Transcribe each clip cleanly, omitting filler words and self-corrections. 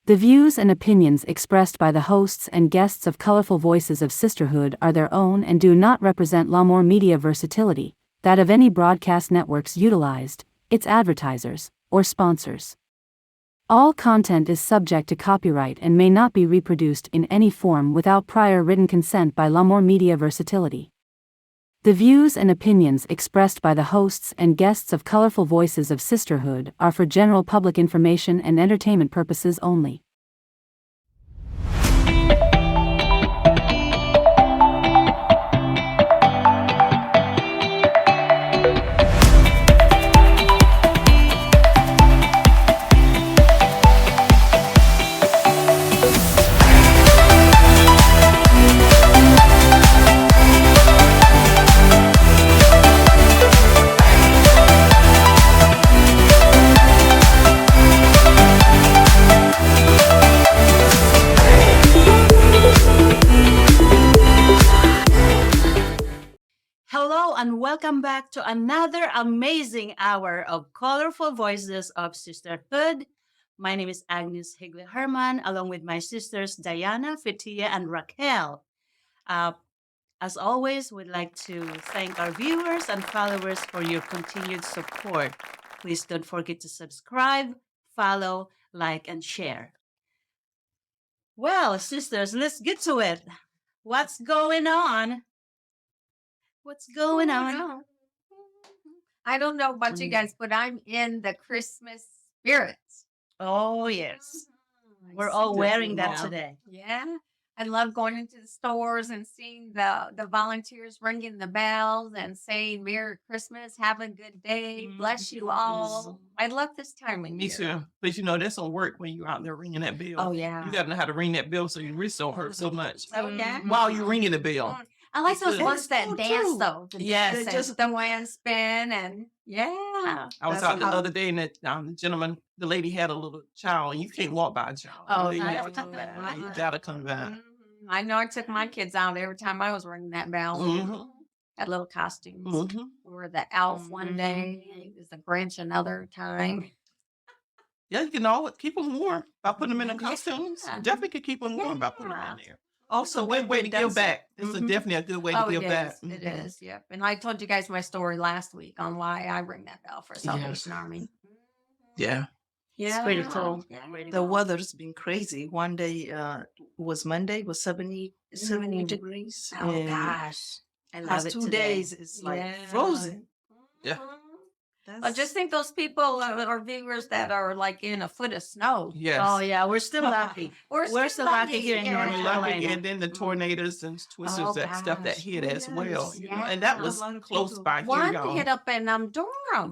The views and opinions expressed by the hosts and guests of Colorful Voices of Sisterhood are their own and do not represent L'Amour Media Versatility, that of any broadcast networks utilized, its advertisers, or sponsors. All content is subject to copyright and may not be reproduced in any form without prior written consent by L'Amour Media Versatility. The views and opinions expressed by the hosts and guests of Colorful Voices of Sisterhood are for general public information and entertainment purposes only. Hello and welcome back to another amazing hour of Colorful Voices of Sisterhood. My name is Agnes Higley Herman, along with my sisters Diana, Fitia, and Raquel. As always, we'd like to thank our viewers and followers for your continued support. Please don't forget to subscribe, follow, like, and share. Well, sisters, let's get to it. What's going on? What's going on? I don't know about you guys, but I'm in the Christmas spirit. Oh, yes. I We're see all that wearing that now. today. Yeah. I love going into the stores and seeing the volunteers ringing the bells and saying Merry Christmas, have a good day, bless you all. I love this time of Me year. too. But you know, that's don't work when you're out there ringing that bell. Oh, yeah. You gotta know how to ring that bell so your wrist don't hurt so much. Oh, yeah. While you're ringing the bell. I like It's those good. ones that so dance true. though. Yes. They just the hand spin and yeah. I was out the other day and the lady had a little child, and you can't walk by a child. Oh, you, yeah. you gotta come back. I know I took my kids out every time I was ringing that bell. Mhm. Had little costumes. Mhm. We were the elf one day, he was the Grinch another time. Yeah, you can always keep them warm by putting them in the costumes. Yeah. Definitely can keep them warm by putting them on Yeah. there. Also, good way to give back. It's definitely a good way to Oh, give it back. is. It is. Yep. And I told you guys my story last week on why I ring that bell for Salvation Army. Yeah. Yeah. pretty cool. Yeah. The weather's been crazy. One day was Monday, was 70 degrees. Oh and gosh. I love past it 2 today. days it's like Yeah. frozen. Yeah. But just think those people or viewers that are like in a foot of snow. Yes. Oh, yeah, we're still lucky. We're still lucky here in North We're Yeah. lucky, Carolina. and then the tornadoes and twisters, Oh, that stuff that gosh. hit as well. Yes. You know, and that Yeah. was A lot of close people- by here, One y'all. hit up in Durham.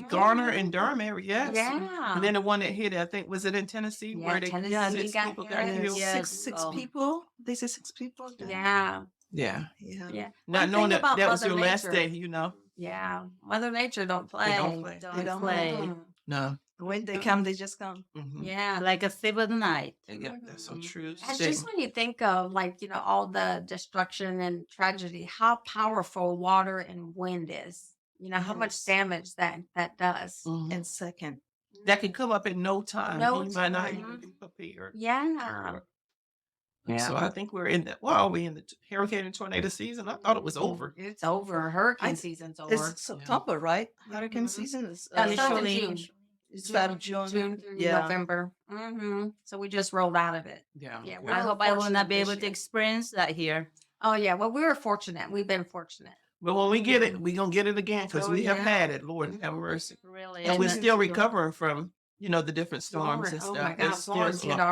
Garner and Durham area, yes. Yeah. And then the one that hit, I think, was it in Tennessee? Yeah, where they Tennessee six got people got hit. killed? Yes. Six Oh. people. They say 6 people. Yeah. Yeah. Yeah. Yeah. Not One knowing thing that about that was Mother your last Nature- day, you know. Yeah. Mother Nature don't play. They don't play. Don't play. Mm. No. When they come, they just come. Mhm. Yeah. Like a thief of the night. Yeah, that's so true. And just when you think of like, all the destruction and tragedy, how powerful water and wind is. How much Yes. damage that does. Mhm. And second, That can come up in no time. No You might not time. even be prepared. Yeah. So I think we're in the we in the hurricane and tornado season. I thought it was over. It's over. Hurricane I- season's over. it's October, right? Hurricane Mhm. season is It starts in Initially- June. it started June. June through Yeah. November. So we just rolled out of it. Yeah. Yeah, I hope I will not be able to experience. experience that here. Oh yeah, well we were fortunate. We've been fortunate. But when we get it, we're gonna get it again because Oh, we have yeah. had it. Lord have mercy. Really. And we're And still recovering from, the different storms and Oh stuff. my God, It's still Florence hit I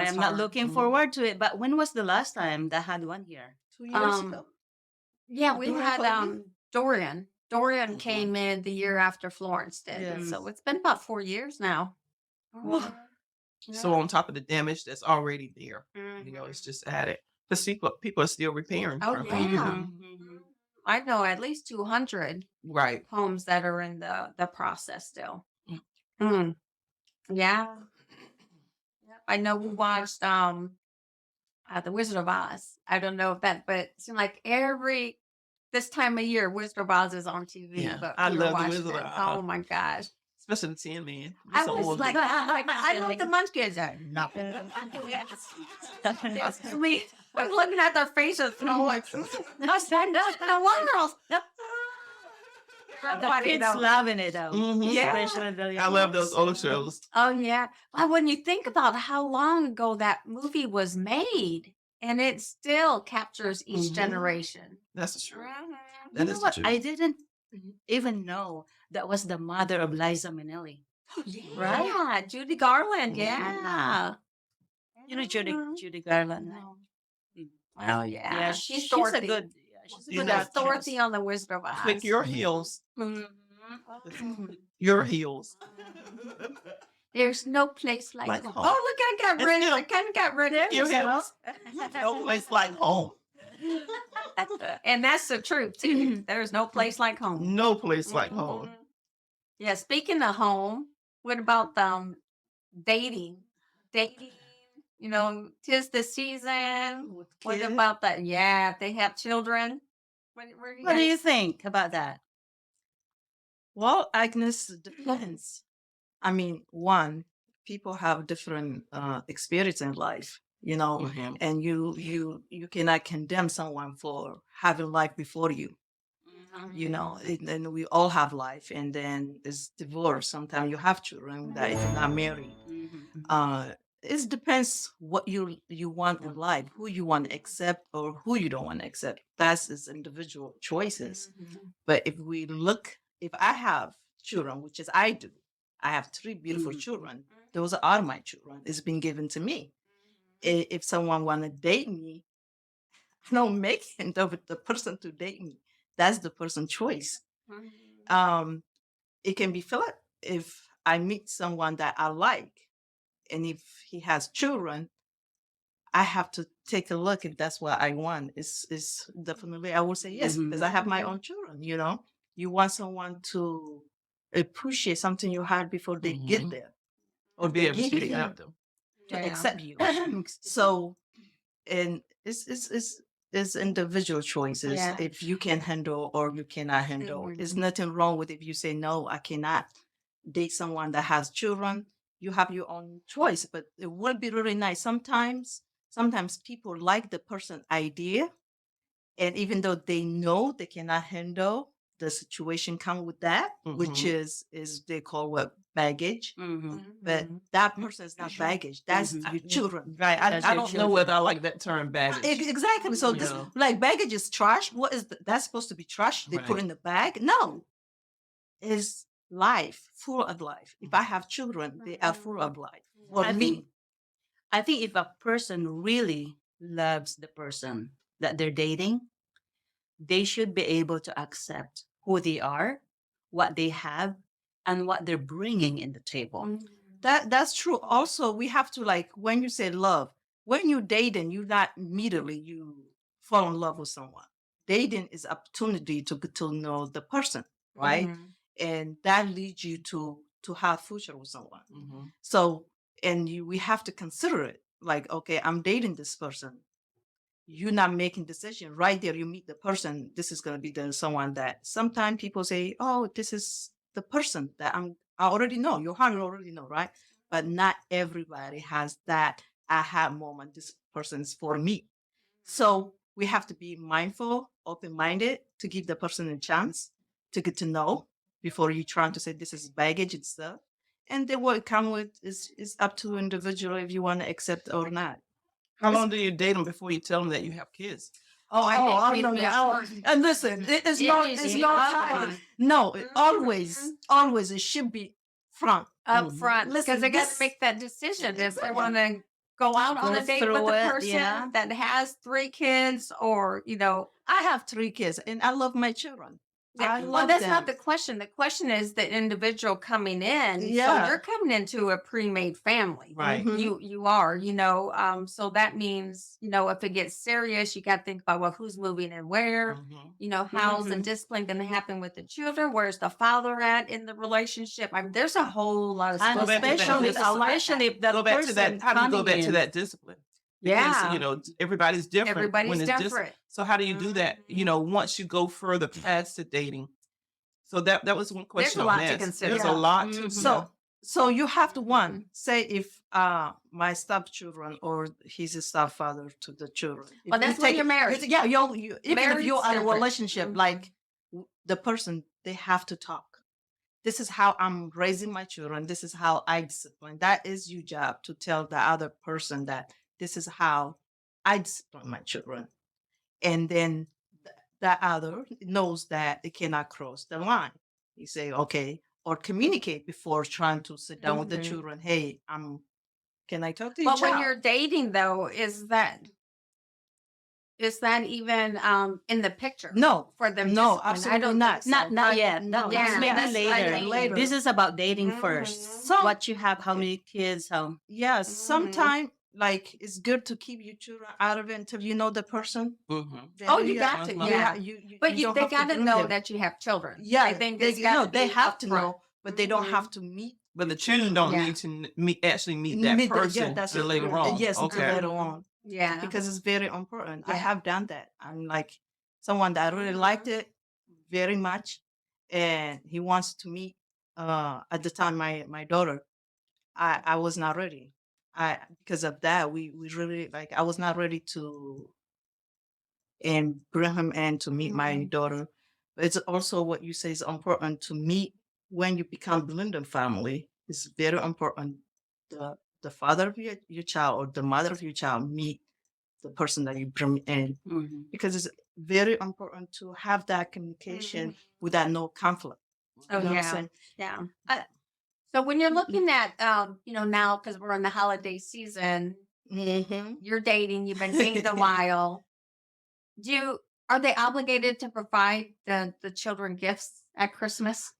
us am not hard. looking Mhm. forward to it. But when was the last time that had one here? 2 years Um, ago. Yeah, we Dorian had Cody? Dorian. Dorian Mhm. came in the year after Florence did. Yes. So it's been about 4 years now. So on top of the damage that's already there, Mhm. it's just added. Because people are still repairing. Oh, from it. yeah. Mhm. I know at least 200 Right. homes that are in the process still. Mm. Mm. Yeah. Yep. I know we watched The Wizard of Oz. I don't know if that, but it seemed like this time of year, Wizard of Oz is on TV. Yeah, But I we were love The watching Wizard of it. Oz. Oh my gosh. especially the 10 man. I was like, I love the munchkins. Nothing. We was looking at their faces and I'm like, I said, no world. The kids loving it though. Mhm. Yeah. Especially the I love those old shows. Oh yeah. Well, when you think about how long ago that movie was made, and it still captures each Mhm. generation. That's the truth. Mhm. You That know is the what? truth. I didn't even know that was the mother of Liza Minnelli. Right? Yeah, Judy Garland. Yeah. Yeah. You know Judy Mhm. Judy Garland. Right? No. Mm. Oh yeah. Yeah, she's she's a Dorothy. good. Yeah, she's a You good know, actress. Dorothy on the Wizard of Oz. Click your heels. Mhm. Your heels. There's no place like, Like home. home. Oh, look, I got And rid. still- I kind of got rid of Your it. heels. No place like home. And that's the truth too. There's no place like home. No place like home. Mhm. Yeah. Speaking of home, what about dating? Dating. You know, 'tis the season. What Kids. about that? Yeah, if they have children. What What do you think about that? Well, Agnes, depends. I mean, one, people have different experience in life, you know, Mhm. and you cannot condemn someone for having life before you. You know, and we all have life, and then there's divorce. Sometimes you have children that if you're not married. It depends what you want in life, who you want to accept or who you don't want to accept. That's his individual choices. But if I have children, which is I do, I have 3 beautiful children. Those are my children. It's been given to me. If someone want to date me, I don't make the person to date me. That's the person's choice. It can be Philip. If I meet someone that I like, and if he has children, I have to take a look if that's what I want. It's definitely I would say yes because I have my own children. You know, you want someone to appreciate something you had before they get there Or be able get to here accept them. to Yeah. accept you. So, and it's individual choices. Yeah. If you can handle or you cannot handle, there's nothing wrong with if you say no, I cannot date someone that has children. You have your own choice, but it would be really nice. Sometimes people like the person idea, and even though they know they cannot handle the situation, come with that, which is they call what baggage. But that person is not baggage. That's your children. Right. That's I your don't know whether I like that term baggage. Exactly. So this Yeah. like baggage is trash. What is that's supposed to be trash? They put Right. in the bag? No. It's life, full of life. If I have children, they are full of life. For I me. think I think if a person really loves the person that they're dating, they should be able to accept who they are, what they have, and what they're bringing in the table. That's true. Also, we have to like when you say love, when you're dating, you not immediately you fall in love with someone. Dating is opportunity to get to know the person, right? And that leads you to have future with someone. So and we have to consider it like, okay, I'm dating this person. You're not making decision right there. You meet the person. This is going to be the someone that sometimes people say, oh, this is the person that I already know. Your heart already know, right? But not everybody has that aha moment. This person is for me. So we have to be mindful, open-minded to give the person a chance to get to know before you trying to say this is baggage and stuff. And then what it come with is up to individual if you want to accept or not. How long do you date them before you tell them that you have kids? I think don't it's know. And listen, it's It not. is It's the not. upfront. No, always, it should be front. Up front, because Listen, they got to this- make that decision if they want to go out on Go a date with through a it, person yeah. that has 3 kids, or I have 3 kids, and I love my children. I well, love that's them. not the question. The question is the individual coming in. Yeah. So you're coming into a pre-made family. Right. Mhm. You are, so that means, if it gets serious, you got to think about, well, who's moving and where, how's the discipline going to happen with the children? Where's the father at in the relationship? I mean, there's a whole lot of And stuff. back to that. especially if that Go back to that. person How do you go coming back to in- that discipline? Because, Yeah. everybody's different. Everybody's when it's different. So how do you do that? Once you go further past the dating. So that was one question a on lot to that. consider. There's a Yeah. lot. Mhm. So you have to one Mhm. say if my stepchildren or he's a stepfather to the children. If Well, you that's when take you're it- married. Yeah, you even if Married's you're in a different. relationship, Mhm. like the person, they have to talk. This is how I'm raising my children. This is how I discipline. That is your job to tell the other person that this is how I discipline my children. And then the other knows that it cannot cross the line. You say, okay, or communicate before trying to sit down with the Mhm. children. Hey, can I talk to your But when child? you're dating, though, is that even in the picture? No, For them no, discipline? I absolutely don't not. think so. Not yet. No, Yeah, it's maybe that's what I later. mean. Later. This is about dating Mhm. first. So- What you have, how many kids, how. Yeah, Mhm. sometimes like it's good to keep your children out of it until you know the person. Mhm. Oh, Very, you got to, Uh-huh. yeah. But don't they have to got to bring know them. that you have children. Yeah, I think it's got no, to they be have to upfront. know, but they don't Mhm. have to meet. But the children don't Yeah. need to actually meet that meet the- person that's till it. later on. Yes, until Okay. later on. Yeah. Because it's very important. I Yeah. have done that. I'm like someone that I really liked it very much, and he wants to meet. At the time, my daughter, I was not ready. Because of that, we really like I was not ready to and bring him in to meet my Mhm. daughter. But it's also what you say is important to meet when you become blended family. It's very important. The father of your child or the mother of your child meet the person that you bring in Mhm. because it's very important to have that communication without no conflict. Oh, You know what I'm yeah. saying? Yeah. So when you're looking at, now, because we're in the holiday season, Mm-hmm. you're dating, you've been dating a while. Are they obligated to provide the children gifts at Christmas?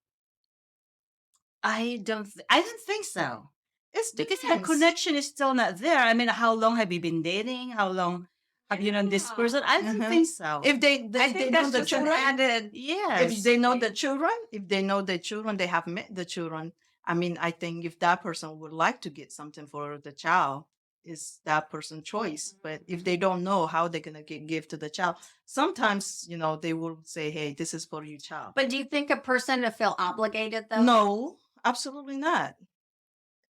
I don't think so. It's Because the depends. connection is still not there. I mean, how long have you been dating? How long have you known this Yeah. person? I don't Uh-huh. think so. If they I think know that's the just an children, added. yes. if they know the children, they have met the children. I mean, I think if that person would like to get something for the child, it's that person's choice. But if they don't know how they're gonna give to the child, sometimes they will say, "Hey, this is for your child." But do you think a person to feel obligated though? No, absolutely not.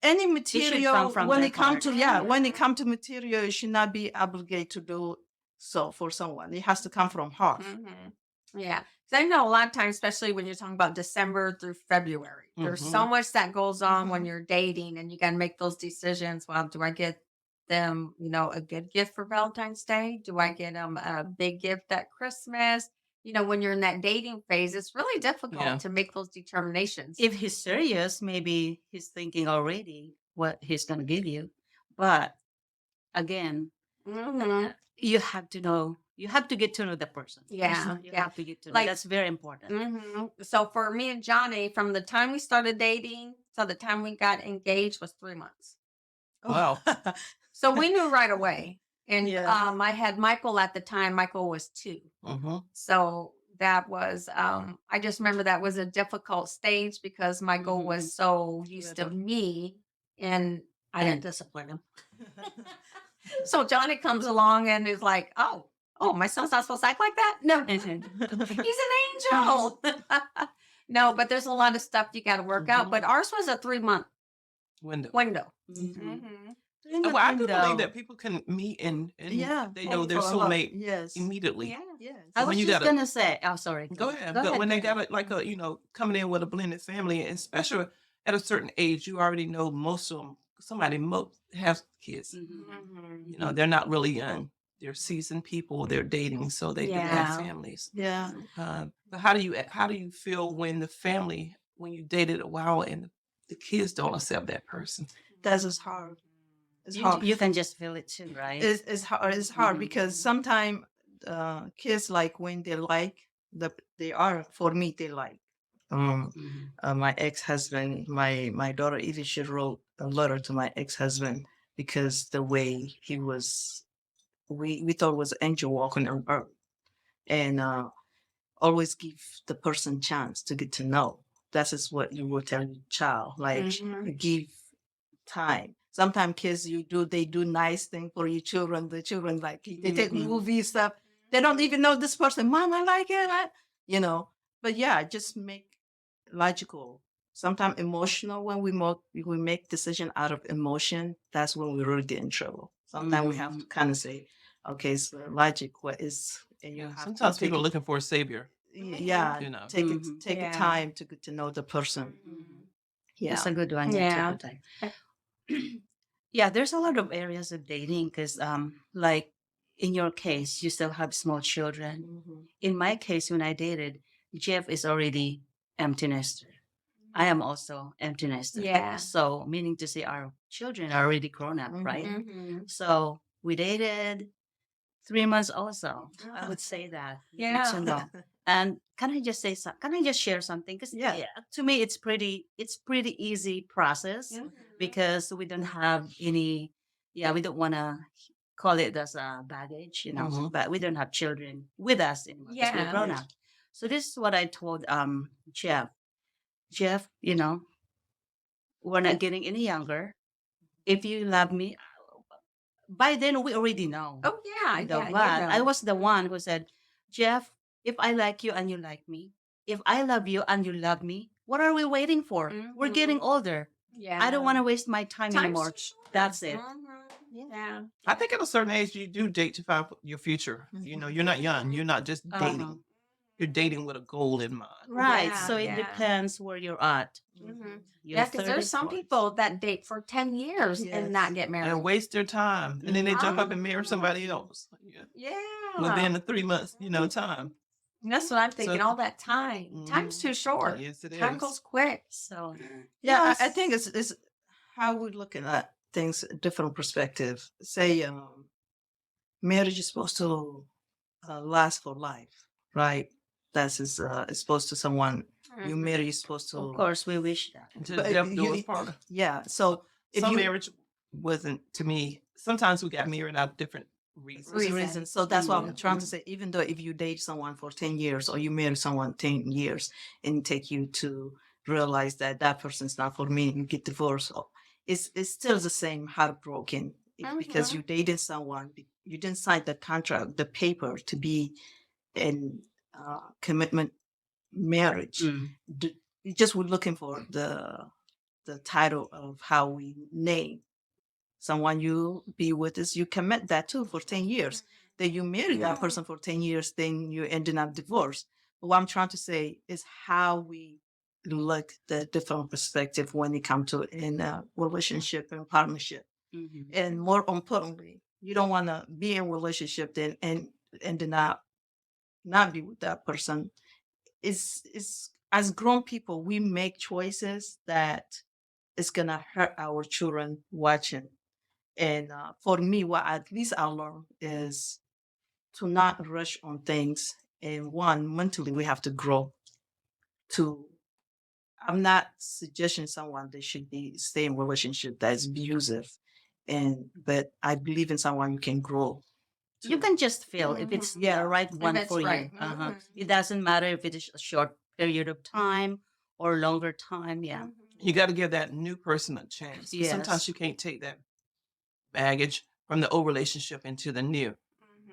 Any should material come from when their it comes heart. to when it comes to material, it should not be obligated to do so for someone. It has to come from heart. Mhm. Yeah. 'Cause I know a lot of times, especially when you're talking about December through February, there's so much that goes on when you're dating and you got to make those decisions. Well, do I get them, a good gift for Valentine's Day? Do I get them a big gift at Christmas? When you're in that dating phase, it's really difficult Yeah. to make those determinations. If he's serious, maybe he's thinking already what he's going to give you. But again, Mhm. you have to know, you have to get to know the person. Yeah, You yeah. have to get to know. Like- That's very important. So for me and Johnny, from the time we started dating to the time we got engaged was 3 months. Wow. So we knew right away. And Yeah. I had Michael at the time. Michael was 2. Mhm. So that was, I just remember that was a difficult stage because Michael was so used to Little. me and I didn't discipline him. So Johnny comes along and is like, oh, my son's not supposed to act like that? No, he's an angel. No, but there's a lot of stuff you got to work out. But ours was a 3-month Window. window. Mhm. Well, I do believe Window. that people can meet and Yeah, they know their fall in love. soulmate Yes. immediately. Yeah. Yes. I when was you just gotta- going to say, oh, sorry. Go ahead. But when they got coming in with a blended family, and especially at a certain age, you already know most of them. Somebody has kids. Mhm. They're not really young. They're seasoned people. They're dating, so they do have Yeah. families. Yeah. But how do you feel when when you dated a while and the kids don't accept that person? That's just hard. It's You, hard. you can just feel it too, right? It's hard. It's hard Mhm. because sometimes kids like when they like they are for me they like. Mhm. My ex-husband, my daughter even she wrote a letter to my ex-husband because the way he was, we thought was an angel walking on earth, and always give the person chance to get to know. That is what you will tell your child, like give time. Sometimes kids they do nice thing for your children. The children like they take Mhm. movie stuff. They don't even know this person. Mom, I like it. But yeah, just make logical, sometimes emotional. When we make decision out of emotion, that's when we really get in trouble. Sometimes we have to kind of say, okay, so logic, what is, and you Yeah. have to Sometimes take people are it, looking for a savior, yeah, you know. take it, Mhm. take Yeah. time to get to know the person. That's Yeah. a good one. Yeah, Yeah. take your time. Yeah, there's a lot of areas of dating because, like in your case, you still have small children. Mhm. In my case, when I dated, Jeff is already empty nester. I am also empty nester. Yeah. So, meaning to say, our children are already grown up, right? Mm-hmm. So, we dated 3 months also. I would say that. Yeah. So no. And can I just say can I just share something? Because Yeah. to me it's pretty easy process Yeah. because we don't have any we don't want to call it as a baggage, Mhm. but we don't have children with us anymore because we're Yeah. grown up. So this is what I told Jeff. Jeff, we're not getting any younger. If you love me, by then we already know. Oh yeah. The Yeah. You but I know. was the one who said, Jeff, if I like you and you like me, if I love you and you love me, what are we waiting for? We're getting Mhm. older. Yeah. I don't want to waste my time Time's anymore. too short. That's it. Yeah. I think at a certain age you do date to find your future. You know, you're not young. You're not just dating. Uh-huh. You're dating with a goal in mind. Right. Yeah, So it yeah. depends where you're at. Mhm. You're Yeah, because there's 30s, some 40s. people that date for 10 years and not Yes. get married. And waste their time. And then they jump up and marry somebody else. Yeah. Yeah. Within the 3 months, time. That's what I'm thinking. So- All that time. Time's Mhm. too short. Yes, it Time is. goes quick. So Yeah, I yes. think it's how we're looking at things, different perspective. Say, marriage is supposed to last for life, right? That's it's supposed to someone you Mhm. marry. You're supposed to, Of course we wish that. Until but death do us part. yeah. So if Some you marriage wasn't to me. Sometimes we got married out of different reasons. reasons, so that's what I'm Mhm. trying to say. Even though if you date someone for 10 years or you marry someone 10 years, and it take you to realize that that person's not for me, and you get divorced, it's still the same heartbroken. It's because Mhm. you dated someone, you didn't sign the contract, the paper to be in commitment marriage. Mm. You just were looking for the title of how we name someone you be with us. You commit that too for 10 years. Then you marry that person for 10 years, then you ending up divorced. But what I'm trying to say is how we look the different perspective when it comes to in a relationship and partnership. Mhm. And more importantly, you don't want to be in relationship then and then not be with that person. Is as grown people, we make choices that is gonna hurt our children watching. And for me, what at least I learned is to not rush on things. And one, mentally, we have to grow. To I'm not suggesting someone they should be stay in relationship that is abusive, but I believe in someone you can grow. You to. can just feel if it's the Yeah. right one it's for right. you. Uh-huh. Mhm. It doesn't matter if it is a short period of time or longer time. Yeah. You got to give that new person a chance. 'Cause Sometimes Yes. you can't take that baggage from the old relationship into the new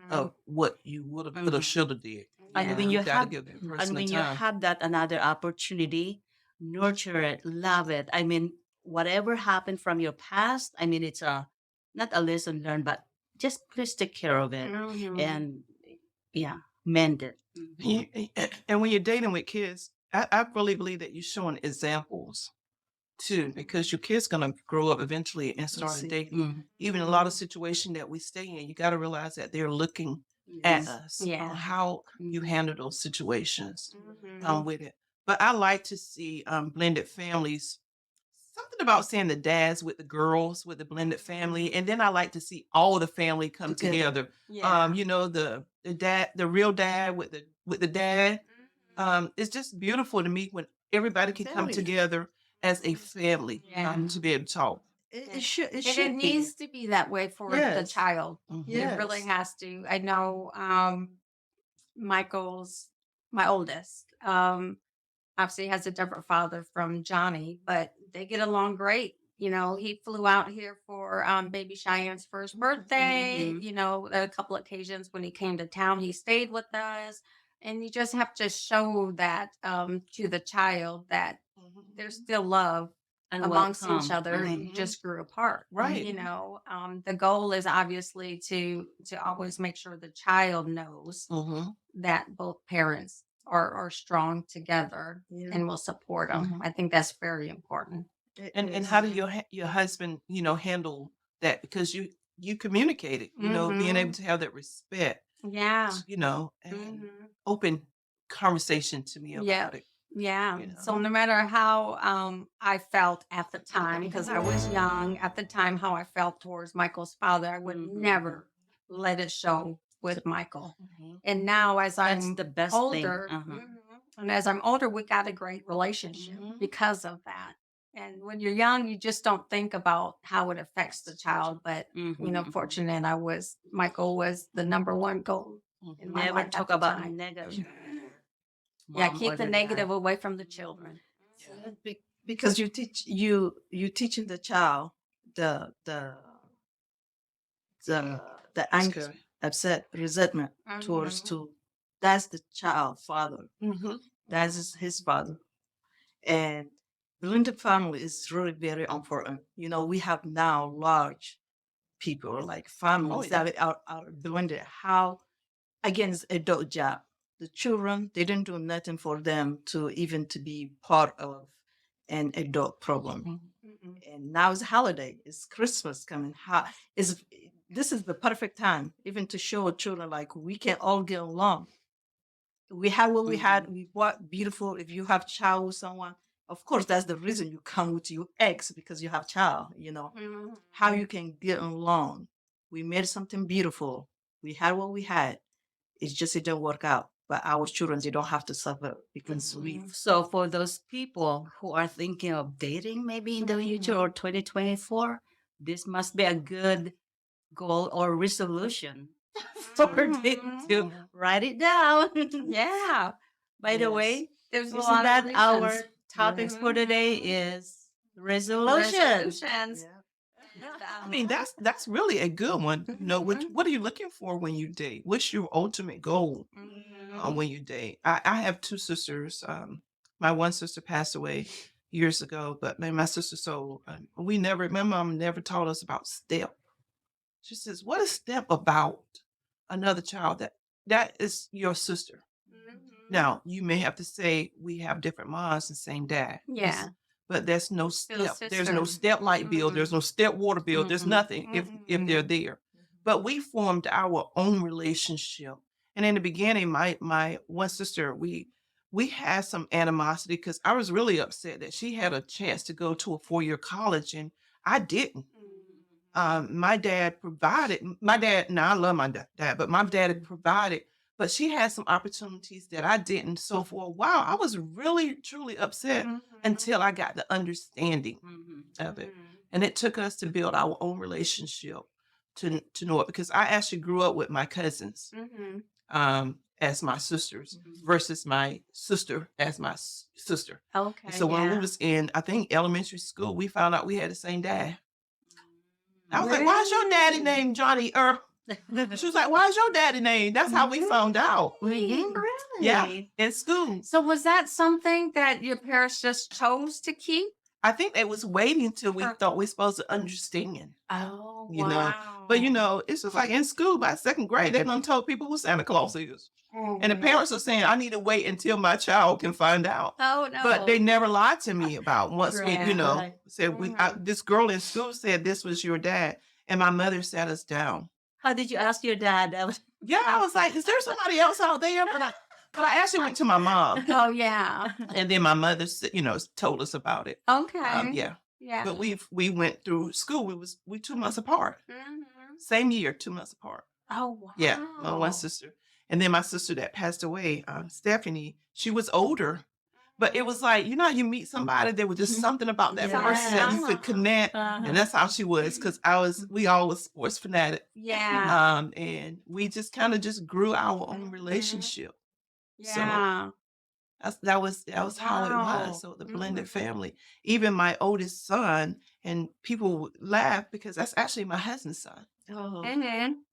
of what you would have, could have, Mhm. should have did. And Yeah. when you got to have give that and person when a you time. have that another opportunity, nurture it, love it. I mean, whatever happened from your past, I mean, it's not a lesson learned, but just please take care of it Mhm. and mend it. And when you're dating with kids, I really believe that you're showing examples too, because your kid's gonna grow up eventually and start see. dating. Mhm. Even a lot of situation that we stay in, you got to realize that they're looking at Yes. us Yeah. on how you handle those situations Mhm. with it. But I like to see blended families. Something about seeing the dads with the girls with the blended family, and then I like to see all the family come together. Yeah. The dad, the real dad with the dad. It's just beautiful to me when everybody can come Family. together as a family Yeah. to be able to talk. It should. It And should it needs to be that way for the Yes. child. Mhm. It really Yes. has to. I know Michael's my oldest. Obviously has a different father from Johnny, but they get along great. You know, he flew out here for baby Cheyenne's first birthday. Mhm. You know, a couple occasions when he came to town, he stayed with us. And you just have to show that to the child that there's still love And amongst each welcome. other. Right. You just grew apart. Right. You know, the goal is obviously to always make sure the child knows that both parents are strong together Yeah. and will support them. I think that's very important. It And is. how do your husband, handle that? Because you communicated, being able to have that respect, Yeah. and open conversation to me Yeah. about it. Yeah. You know. So no matter how I felt at the time, because I was young at the time, how I felt towards Michael's father, I would never let it show with Michael. And now as That's I'm the best older, thing. and as I'm older, we got a great relationship because of that. And when you're young, you just don't think about how it affects the child. But fortunate Michael was the number one goal in my Never life talk at the about time. negative. Yeah, Mom keep or the dad. negative away from the children. Because you teaching the child the the anger, upset, resentment towards to that's the child father. That is his father. And blended family is really very important. We have now large people like families yeah. that are blended. How again it's adult job. The children they didn't do nothing for them to even to be part of an adult problem. And now it's holiday, it's Christmas coming. This is the perfect time even to show children like we can all get along. We had what we had. We bought beautiful. If you have child with someone, of course, that's the reason you come with your ex because you have child. How you can get along. We made something beautiful. We had what we had. It's just it didn't work out. But our children, they don't have to suffer because we. So for those people who are thinking of dating maybe in the future or 2024, this must be a good goal or resolution for them to write it down. Yeah. By the Yes. way, There's a isn't lot that of our reasons. topics for today is resolutions. Resolutions. I mean, that's really a good one. What are you looking for when you date? What's your ultimate goal when you date? I have two sisters. My one sister passed away years ago, but my sister, so my mom never taught us about step. She says, "What is step about another child that is your sister?" Now, you may have to say we have different moms and same dad. Yeah. But there's no Still a step. There's no sister. step light bill. There's no step water bill. There's nothing if they're there. But we formed our own relationship. And in the beginning, my one sister, we had some animosity because I was really upset that she had a chance to go to a 4-year college and I didn't. My dad provided. My dad, now I love my dad, but my dad had provided. But she had some opportunities that I didn't. So for a while, I was really, truly upset until I got the understanding of it. And it took us to build our own relationship to know it. Because I actually grew up with my cousins as my sisters versus my sister as my sister. Okay. So when we was in, I think, elementary school, we found out we had the same dad. I was like, why is your daddy named Johnny Earl? She was like, why is your daddy named? That's how we found out. Really? Yeah, in school. So was that something that your parents just chose to keep? I think they was waiting until we thought we supposed to understand. Oh, You know. But it's just like in school by second grade, they done told people who Santa Claus is. And the parents are saying, I need to wait until my child can find out. Oh no. But they never lied to me about once we, Right. said this girl in school said this was your dad. And my mother sat us down. How did you ask your dad? Yeah, I was like, is there somebody else out there? But I actually went to my mom. Oh yeah. And then my mother, told us about it. Okay. Yeah. Yeah. But we went through school. We 2 months apart. Same year, 2 months apart. Oh wow. Yeah, my one sister. And then my sister that passed away, Stephanie, she was older. But it was like, how you meet somebody, there was just something about that person that you could connect. And that's how she was, because we all was sports fanatic. Yeah. And we just kind of just grew our own relationship. Yeah. So that was how it was. So the blended family. Even my oldest son, and people would laugh because that's actually my husband's son. Oh, And then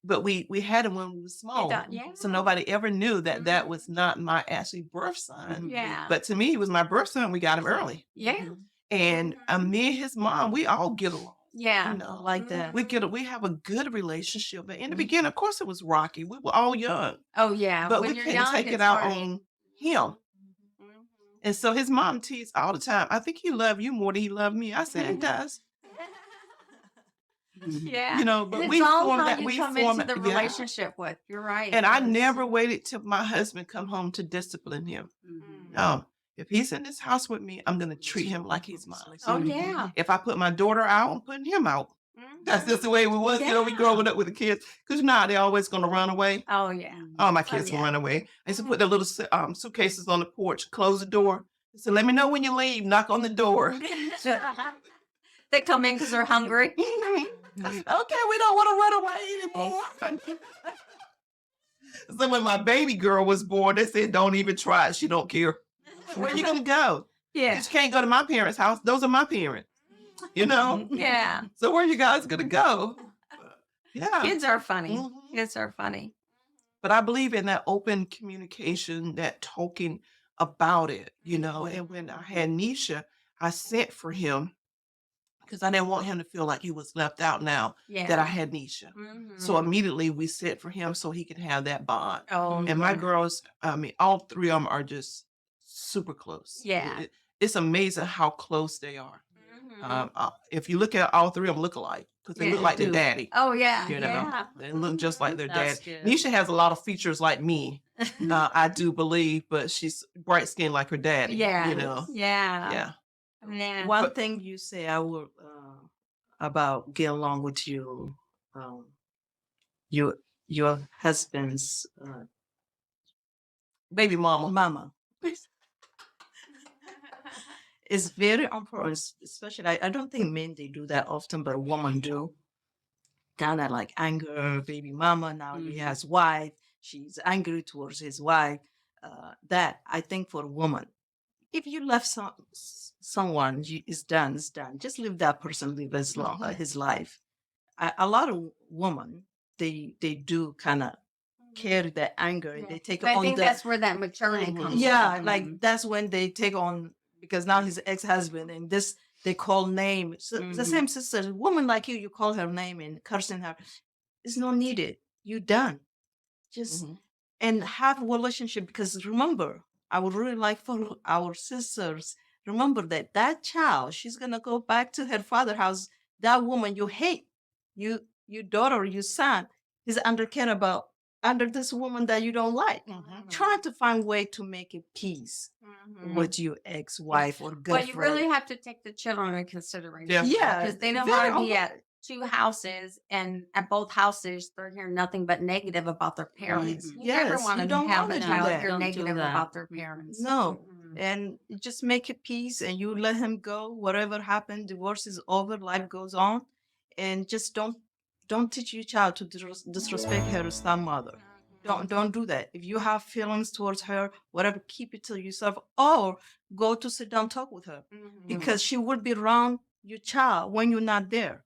but we had him when we were small. Yeah. So nobody ever knew that that was not my actually birth son. Yeah. But to me, he was my birth son. We got him early. Yeah. And me and his mom, we all get along. Yeah. You know, Like that. we have a good relationship. But in the beginning, of course, it was rocky. We were all young, Oh yeah. but When we you're couldn't young, take it it's out hard. on him. And so his mom teased all the time. I think he loved you more than he loved me. I said, he does. Yeah. You know, but And we it's all formed how that. you We come formed into the yeah. relationship with. You're right. And I Yes. never waited till my husband come home to discipline him. No, if he's in this house with me, I'm gonna treat him like he's mine. Oh yeah. If I put my daughter out, I'm putting him out. Mhm. That's just the way we was. You know, we Yeah. growing up with the kids because now they're always gonna run away. Oh yeah. All my kids will yeah. run away. I used to put their little suitcases on the porch, close the door. I said, "Let me know when you leave. Knock on the door." They come in because they're hungry. Okay, we don't want to run away anymore. So when my baby girl was born, they said, "Don't even try it. She don't care." Where you gonna go? Yeah. You can't go to my parents' house. Those are my parents. You know. Yeah. So where you guys gonna go? Yeah. Kids are funny. Mhm. Kids are funny. But I believe in that open communication, that talking about it, you know. And when I had Nisha, I sent for him because I didn't want him to feel like he was left out now Yeah. that I had Nisha. So Mhm. immediately we sent for him so he could have that bond. Oh And my yeah. girls, I mean, all three of them are just super close. Yeah. It's amazing how close they are. Mhm. If you look at all three of them look alike because they Yeah, look like their do. daddy. Oh yeah. You know, Yeah. they look just like their That's dad. good. Nisha has a lot of features like me, I do believe, but she's bright skinned like her daddy. Yeah. You know, Yeah. yeah. Yeah. One But- thing you say I will about get along with you, your husband's Baby mama. mama. It's very important, especially I don't think men they do that often, but a woman do. Kind of like anger, baby mama. Now he has wife. She's angry towards his wife. That I think for a woman, if you left someone, it's done. It's done. Just leave that person live his life. A lot of women they do kind of carry that anger and they take But I on think the that's where that maturity Mhm. comes. yeah, from. like that's when they take on because now he's ex-husband and this they call name. So the Mhm. same sister, woman like you call her name and cursing her. It's not needed. You done. Just Mhm. and have a relationship because remember, I would really like for our sisters, remember that child, she's gonna go back to her father's house. That woman you hate, your daughter, your son, is under this woman that you don't like. Mhm. Trying to find way to make a peace Mhm. with your ex-wife or But girlfriend. you really have to take the children into consideration. Yeah. Yeah, Because they don't very want to be often. at two houses and at both houses they're hearing nothing but negative about their parents. Mhm. You never Yes, want you to don't have wanna a do child that. hear Don't do negative that. about their parents. No. Mhm. And you just make a peace and you let him go. Whatever happened, divorce is over, life goes on. And just don't teach your child to disrespect her stepmother. Don't do that. If you have feelings towards her, whatever, keep it to yourself or go to sit down talk with her Mhm. because she will be around your child when you're not there.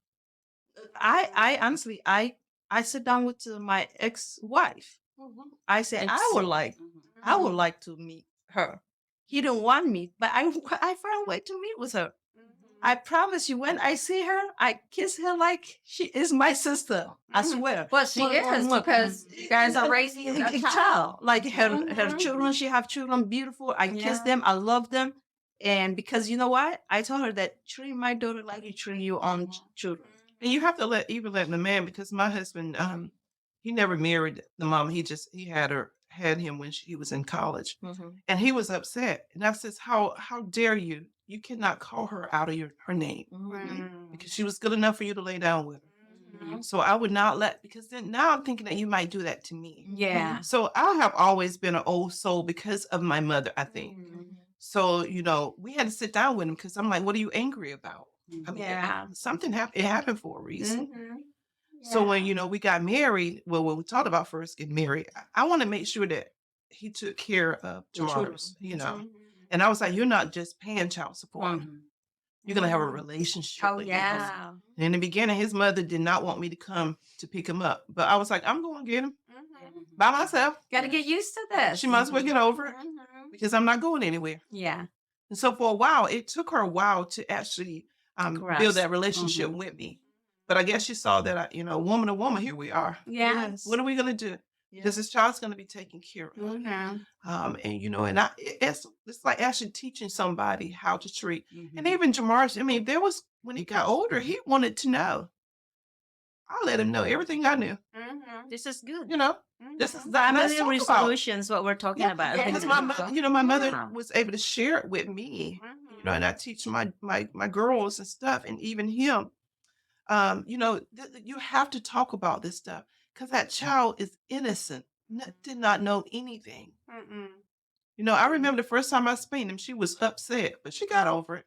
I honestly I sit down with my ex-wife. I say I would like to meet her. He didn't want me, but I found a way to meet with her. I promise you, when I see her, I kiss her like she is my sister. I swear. Well, she is because you guys are raising a child. Like her Mhm. children, she have children, beautiful. I kiss Yeah. them. I love them. And because you know what? I told her that treat my daughter like you treat your own children. And you have to let the man because my husband, he never married the mom. He had him when he was in college, and he was upset. And I says, how dare you? You cannot call her out of her name Mhm. because she was good enough for you to lay down with her. Mhm. So I would not let because then now I'm thinking that you might do that to me. Yeah. So I have always been an old soul because of my mother, I think. Mhm. So, you know, we had to sit down with him because I'm like, what are you angry about? I mean, Yeah. something happened. It happened for a reason. Mhm. So when, Yeah. you know, we got married, well, when we talked about first getting married, I want to make sure that he took care of The children. tomorrow's, you know. Mhm. And I was like, you're not just paying child support. You're going to have a Mhm. relationship Oh with him. yeah. In the beginning, his mother did not want me to come to pick him up, but I was like, I'm going to get him by myself. Got to get used to this. She might as well get over it Mhm. because I'm not going anywhere. Yeah. And so for a while, it took her a while to actually build Grasp. that relationship with me. But I guess she saw that, woman to woman, here we are. Yeah. What are we going to do? Because this child's going to be taken care of. Mhm. It's like actually teaching somebody how to treat. Mhm. And even Jamar, I mean, when he got older, he wanted to know. I let him know everything I knew. Mhm. This is good. This is Mhm. let's Family talk about. resolutions, what we're talking Yeah, about. because my mother was able to share it with me. Mhm. And I teach my girls and stuff, and even him. You have to talk about this stuff because that child is innocent, did not know anything. Mhm. I remember the first time I spanked him, she was upset, but she got over it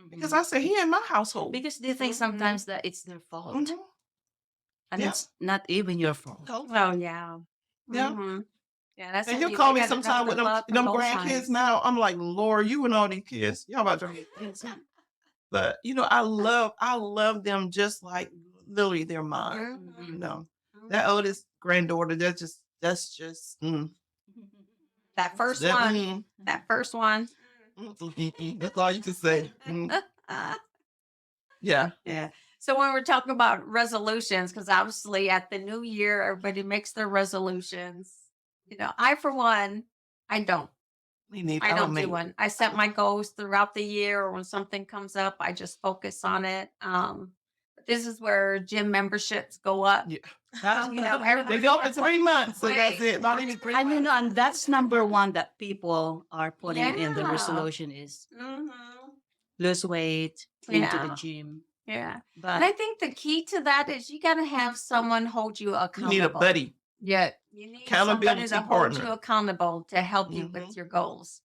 because I said, he in my household. Because they think sometimes that it's their fault. Mhm. And Yeah. it's not even your fault. Oh yeah. Yeah. Mhm. Yeah, that's And it. he'll You call me gotta know sometime the with them love from both grandkids sides. now. I'm like, Lord, you and all these kids, y'all about to drive me crazy. But I love them just like literally they're mine. Mhm. That oldest granddaughter, that's just That first that, one. That first one. that's all you can say. Yeah. Yeah. So when we're talking about resolutions, because obviously at the new year, everybody makes their resolutions. I for one, I don't. We need I our don't mate. do one. I set my goals throughout the year, or when something comes up, I just focus on it. This is where gym memberships go up. Yeah. Everybody They go for 3 months. So that's Right. it. Not even 3 And months. and that's number one that people are putting in the Yeah. resolution is Mhm. lose weight, into the Yeah. gym. Yeah. But And I think the key to that is you got to have someone hold you You accountable. need a buddy. Yeah. You need Accountability somebody to hold partner. you accountable to help you Mhm. with your goals.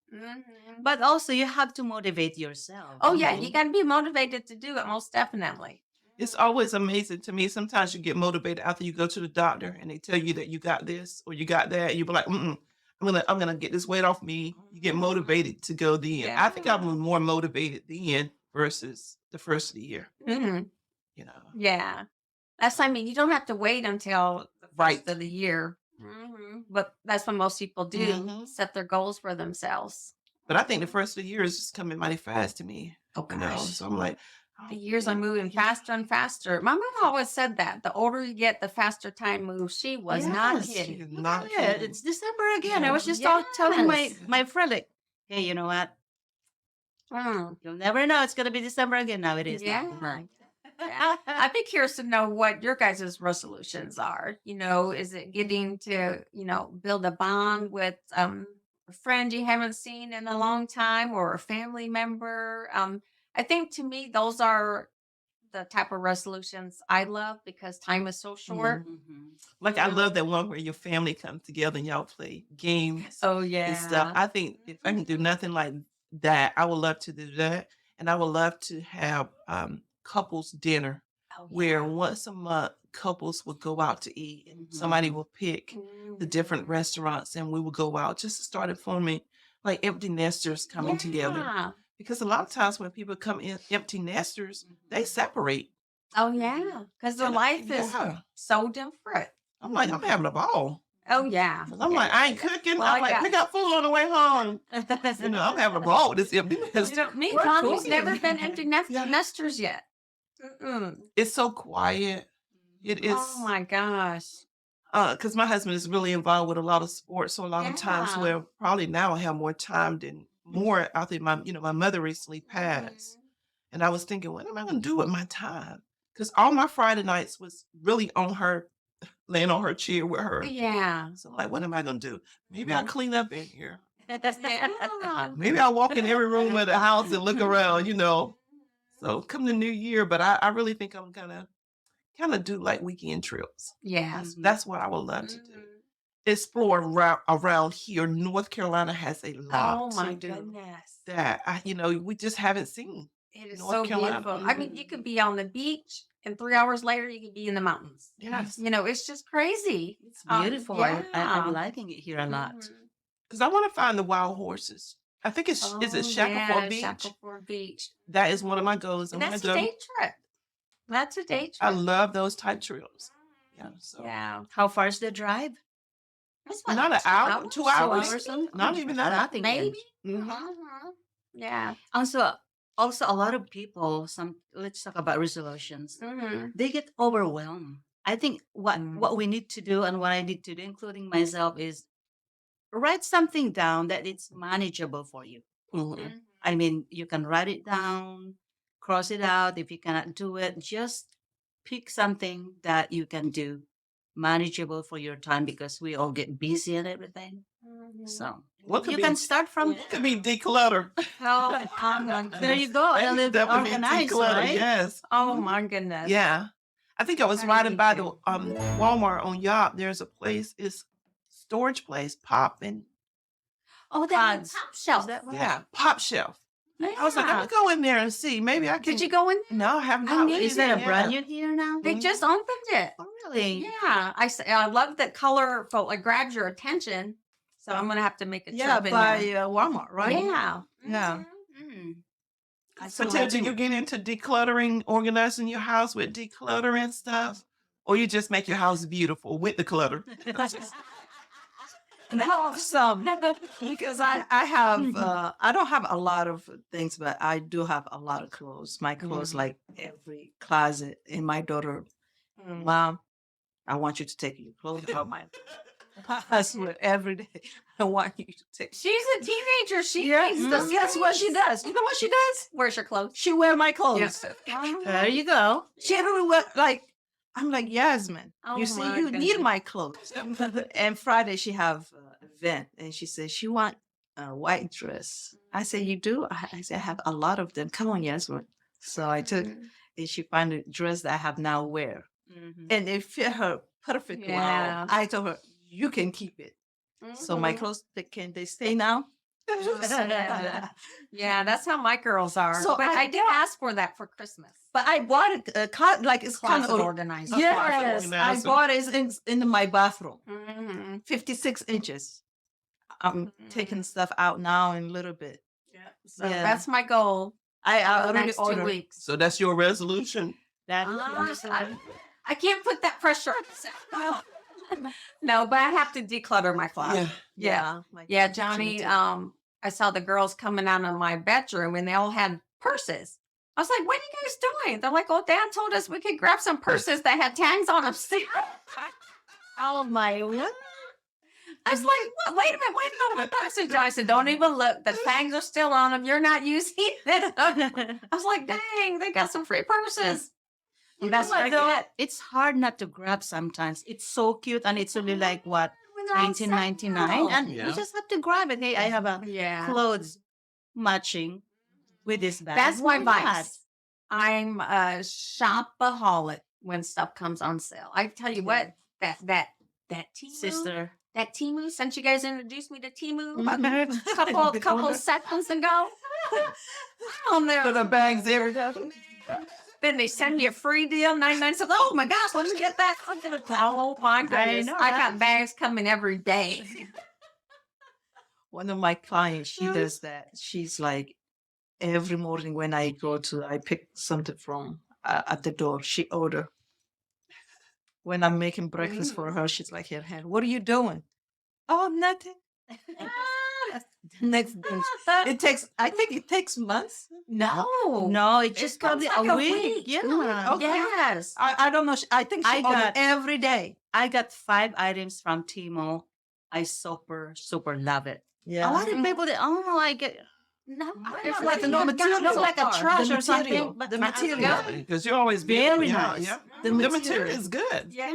but also you have to motivate yourself. Oh, yeah. Mhm. You got to be motivated to do it, most definitely. It's always amazing to me. Sometimes you get motivated after you go to the doctor and they tell you that you got this or you got that. You be like, I'm gonna get this weight off me. You get motivated to go then. I think I was more motivated then versus the first of the year. Mhm. You know. Yeah. You don't have to wait until the first Right. of the year. But that's what most people do, Mhm. set their goals for themselves. But I think the first of the year is just coming mighty fast to me. Oh, gosh. So I'm like, The years are moving faster and faster. My mom always said that. The older you get, the faster time moves. She was not yes, kidding. she is not Yeah, kidding. it's December again. I Yeah. was just telling Yes. my friend, like, hey, you know what? You'll never know. It's gonna be December again. Now it is. Yeah. Yeah. I'd be curious to know what your guys' resolutions are. Is it getting to, build a bond with a friend you haven't seen in a long time or a family member? I think to me, those are the type of resolutions I love because time is so short. Like I love that one where your family comes together and y'all play games Oh, and stuff. I think if I can do nothing like that, I would love to do that. And I would love to have couples dinner Oh, where once a month couples would go out to eat and somebody will pick the different restaurants and we will go out just to start informing like empty nesters coming together. Yeah. Because a lot of times when people come in empty nesters, they separate. Oh, yeah. Because their life is Yeah. so different. I'm like, I'm having a ball. Oh, yeah. 'Cause I'm like, I ain't cooking. Well, I'm like, pick up food on the way home. I'm having a ball with this empty nest. Me and We're Connie's cooking. never been empty Yeah. nesters yet. Mm-mm. It's so quiet. It is. Oh my gosh. Because my husband is really involved with a lot of sports, so a lot of times Yeah. where probably now I have more time than more after my mother recently passed. And I was thinking, what am I going to do with my time? Because all my Friday nights was really on her, laying on her chair with her. Yeah. So I'm like, what am I going to do? Maybe I'll clean up in here. Yeah. Maybe I'll walk in every room of the house and look around, So come the new year, but I really think I'm gonna kind of do like weekend trips. Yeah. That's what I would love to do. Explore around here. North Carolina has a lot Oh my to do goodness. that we just haven't seen. It is North so Carolina. beautiful. I mean, you could be on the beach and 3 hours later you could be in the mountains. Yes. It's just crazy. It's beautiful. I'm liking it here a lot. Mhm. Because I want to find the wild horses. I think is it Oh, Shackleford Beach? Shackleford Beach. That is one of my goals. And I'm that's gonna a go. day trip. That's a day I trip. love those type trips. Yeah. So Yeah. How far is the drive? That's not an hour, 2 hours. Not even that. Nothing. then. Maybe. Mhm. Yeah. Also, a lot of people. Let's talk about resolutions. They get overwhelmed. I think what we need to do and what I need to do, including myself, is write something down that it's manageable for you. Mhm. I mean, you can write it down, cross it out. If you cannot do it, just pick something that you can do, manageable for your time, because we all get busy and everything. So What could you be can start from what could be declutter? there. You go. That And is live definitely organized, declutter. right? Yes. Oh my goodness. Yeah. I think I was I riding need by to. the Walmart on Yop. There's a place, it's storage place, Pop and Oh, that Pods. top Is shelf. that right? yeah, Pop Shelf. I was like, Yeah. let me go in there and see. Maybe I can. Did you go in? No, I have I not. need Is to. that a Yeah. brand new here now? They just opened it. Oh, really? Yeah. I love the colorful. It grabs your attention. So I'm gonna have to make a trip Yeah, in by there. Walmart, right? Yeah. Yeah. Mm. So, Tim, do you get into decluttering, organizing your house with decluttering stuff, or you just make your house beautiful with the clutter? Now some because I have I don't have a lot of things, but I do have a lot of clothes. My clothes, like every closet in my daughter, Mom, I want you to take your clothes out my I swear every day I want you to take. She's a teenager. She Yeah, needs to guess what she does? You know what she does? Where's your clothes? She wear my clothes. There you go. She everywhere like I'm like Yasmin. Oh You see, my you need goodness. my clothes. And Friday she have event, and she says she want a white dress. I said, you do? I said I have a lot of them. Come on, Yasmin. So I took, and she find a dress that I have now wear, and it fit her perfectly. Yeah. I told her you can keep it. So my clothes, can they stay now? Yeah, that's how my girls are. So But I I did ask for that for Christmas. But I bought it, like it's kind Closet of organizer. Yes, I organizer. bought it in my bathroom. Mhm. 56 inches. I'm taking stuff out now in a little bit. So Yeah. that's my goal. I The already next 2 ordered. weeks. So that's your resolution. I can't put that pressure on myself. No, but I have to declutter my closet. Yeah. Yeah, Johnny, I saw the girls coming out of my bedroom and they all had purses. I was like, what are you guys doing? They're like, oh, Dad told us we could grab some purses that had tags on them. Oh my! I was like, wait a minute. I said, Johnny said, don't even look. The tags are still on them. You're not using it. I was like, dang, they got some free purses. And that's what, though, it's hard not to grab sometimes. It's so cute, and it's only like what, 19.99, and Yeah. you just have to grab it. Hey, I have a Yeah. clothes matching with this bag. That's my Why not? vice. I'm a shopaholic when stuff comes on sale. I tell you what, that Temu, Sister. that Temu, since you guys introduced me to Temu about a couple seconds ago, on there. So the bags every day. Then they send you a free deal, 99 cents. Oh my gosh, let me get that. Oh my goodness. know I that. got bags coming every day. One of my clients, she does that. She's like, every morning when I pick something from at the door, she order. When I'm making breakfast for her, she's like, here, hand, what are you doing? Oh, nothing. Next day, I think it takes months. No. No, it's It just comes probably like a a week. week. Yeah. Okay. Yes. I don't know. I think she I ordered got- every day. I got 5 items from Timo. I super love it. Yeah. A lot of people that I get No. It's like no material. looks like a trash or something. The but- material. Because you're always Very busy. nice. Yeah. The The material. material is good. Yeah.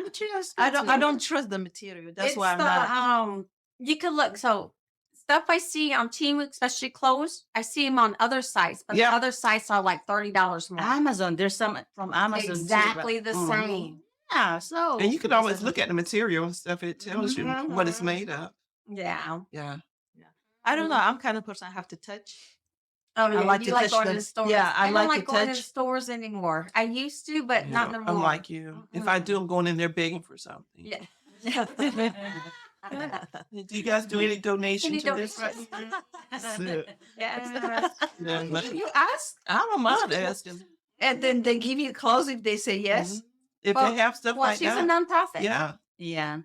I don't trust the material. That's It's why I'm the, not. you can look, so stuff I see on Temu, especially clothes, I see them on other sites, but Yeah. the other sites are like $30 more. Amazon. There's some from Amazon. too, but- Exactly the Mhm. same. Yeah. So And you can always look at the material and stuff. It tells you what it's made of. Yeah. Yeah. I don't know. I'm kind of person I have to touch. Oh, yeah. like you to like touch going them. to the stores. Yeah, I don't like to like going to touch. stores anymore. I used to, but not Yeah, no more. I'm like you. If I do, I'm going in there begging for something. Yeah. Do you guys do any donation Any to this? donations? That's it. Yes. Yeah, but You ask, I don't mind asking. and then they give you calls if they say yes. Mhm. If Well- they have stuff Well, like she's a that. nonprofit. Yeah. Yeah.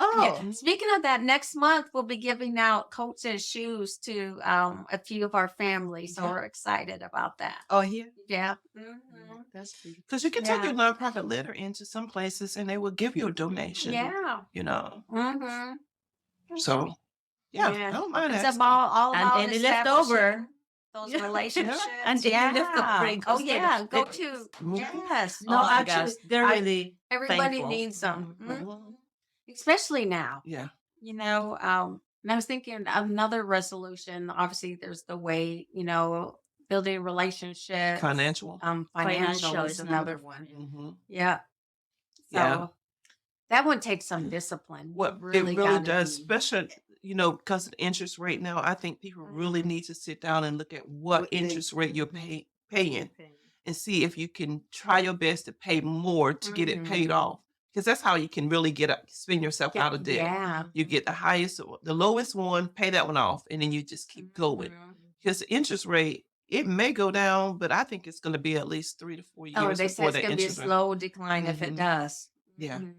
Oh, Yeah. Speaking of that, next month we'll be giving out coats and shoes to a few of our families. So Yeah. we're excited about that. oh, here. Yeah. That's beautiful. Because you can take Yeah. your nonprofit letter into some places and they will give you a donation. Yeah. You know. Mm-hmm. So yeah, I don't mind It's asking. all And about any left establishing over. those Yeah. relationships. And any left over, it Oh goes to the- yeah, go it- to Mhm. yes. Oh my actually, gosh, they're I- really Everybody thankful. needs them, Mhm. especially now. Yeah. You know, and I was thinking another resolution. Obviously, there's the way building relationships. Financial. Financial is another one. Mhm. Yeah. So Yeah. that one takes some discipline. What You it really gotta does, be- especially because of the interest rate now, I think people really need to sit down and look at what What they- interest rate you're Mhm. paying and see if you can try your best to pay more to get it paid Mhm. off. Because that's how you can really spin yourself out of debt. Yeah. You get the lowest one, pay that one off, and then you just keep going. Mhm. Because the interest rate, it may go down, but I think it's going to be at least 3 to 4 years Oh, they said before it's the going to be a interest rate. slow decline if it Mhm. does. Yeah. Mhm.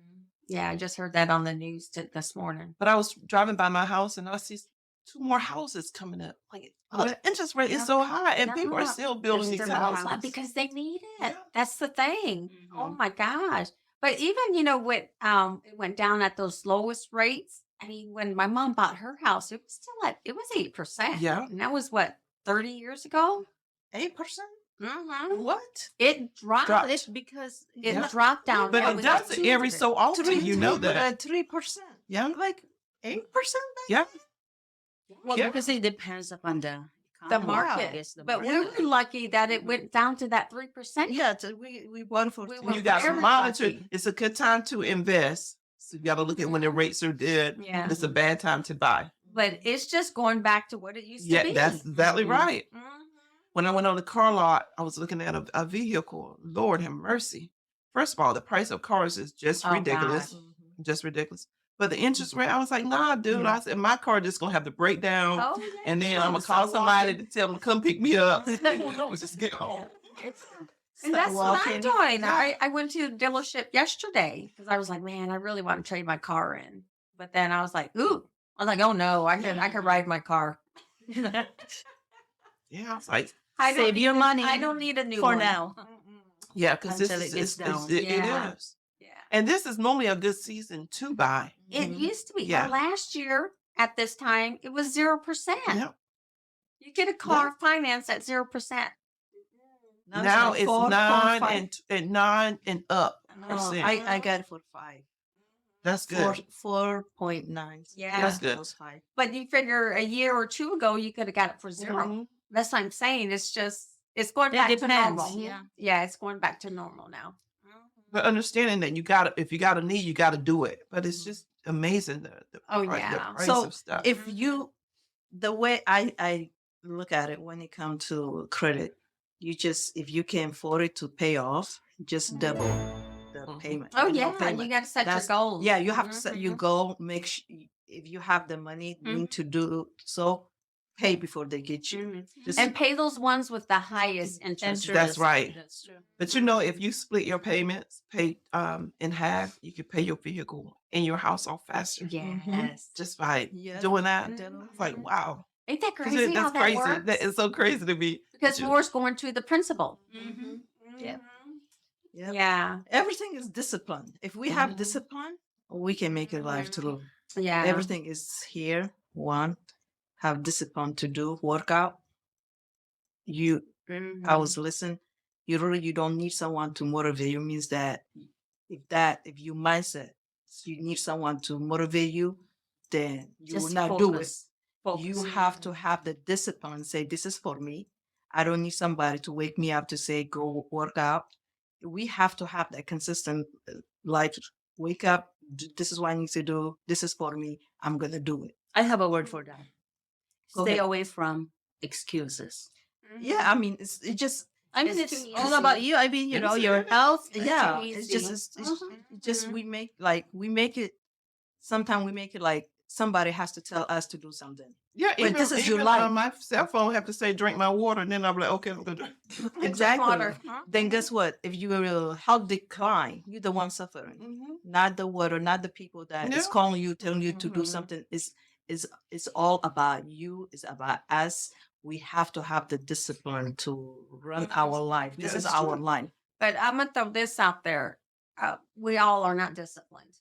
Yeah, I just heard that on the news this morning. But I was driving by my house and I see 2 more houses coming up. Like, the interest rate Yeah. is so high, and people are Yeah. still building They're these still houses. alive because they need it. Yeah. That's the thing. Oh Mhm. my gosh. But even, with it went down at those lowest rates. I mean, when my mom bought her house, it was still it was 8%. Yeah. And that was what, 30 years ago? 8%? Mm-hmm. What? It dropped. It's because It Yeah. dropped down. But It it was does like it every 200. so often, you know that. 3%. Yeah. Like 8%? Yeah. well, Yeah. because it depends upon the The economy, market. yes, the But we market. were lucky that it went down to that 3%. Yeah, we bought for We three. were You got to very monitor. lucky. It's a good time to invest. So you got to look at when the rates are good. Yeah. It's a bad time to buy. But it's just going back to what it used to Yeah, be. that's exactly Mhm. right. Mhm. When I went on the car lot, I was looking at a vehicle. Lord have mercy. First of all, the price of cars is just Oh, ridiculous. gosh. Just ridiculous. But the interest rate, I was like, nah, dude. Yeah. I said, my car just gonna have to break down. Oh, yeah. And then I'm gonna Start call somebody walking. to tell them to come pick me up. Just get home. And that's what I'm walking. doing. I went to the dealership yesterday because I was like, man, I really want to trade my car in. But then I was like, ooh. I was like, oh no, I can ride my car. Yeah, I was like, I don't Save need your money I don't need a new for one. now. Mm-mm. yeah, because this Until is it gets down. it Yeah. is. Yeah. And this is normally a good season to buy. It Mhm. used to be. Yeah. Last year at this time, it was 0%. Yep. You get a car financed at 0%. Now like it's 4, 9 5. and 9 and up. Oh, percent. I got it for 5. That's good. 4.9. Yeah. That's good. That was 5. But you figure a year or two ago, you could have got it for 0. Mhm. That's what I'm saying. It's going It back to depends. normal. Yeah. Yeah, it's going back to normal now. But understanding that if you got a need, you got to do it. But it's just amazing the Oh, price, yeah. the price So, of stuff. If the way I look at it when it comes to credit, if you can afford it to pay off, just double the Mhm. payment. Oh, the yeah. payment. You got to set That's- your goals. Yeah, you have to set your Mhm. goal. Make sure if you have the money, you need to do so. Pay before they get you. Mhm. Just And pay those ones with the highest interest. That's right. That's true. But if you split your payments, pay in half, you can pay your vehicle and your house off faster. Yes. Just by Yes. doing that. Mhm. It's like, wow. Ain't that 'Cause crazy how that's that crazy. works? That is so crazy to me. Because Ju- more is going to the principal. Mm-hmm. Yeah. Yep. Yeah. Everything is discipline. If we have Mhm. discipline, we can make a life through. Yeah. Everything is here. One, have discipline to do workout. I was listening. You don't need someone to motivate you. Means that if you mindset, you need someone to motivate you, then you will Just not do it. focus. Focus. You have to have the discipline. Say this is for me. I don't need somebody to wake me up to say go work out. We have to have that consistent life. Wake up. This is what I need to do. This is for me. I'm gonna do it. I have a word for that. Go Stay ahead. away from excuses. Yeah, I mean, it's I mean, It's it's too all easy. about you. I mean, your health. yeah. too It's easy. just Mhm. we make it sometimes we make it like somebody has to tell us to do something. Yeah, But this is your life. my cell phone have to say drink my water, and then I'm like, okay, I'm gonna drink. Exactly. water. Then guess what? If your health decline, you're the one suffering, Mhm. not the water, not the people that is Yeah. calling you, telling you to do Mhm. something. It's all about you. It's about us. We have to have the discipline to run our life. This Yeah, is it's our true. life. But I'm gonna throw this out there. We all are not disciplined.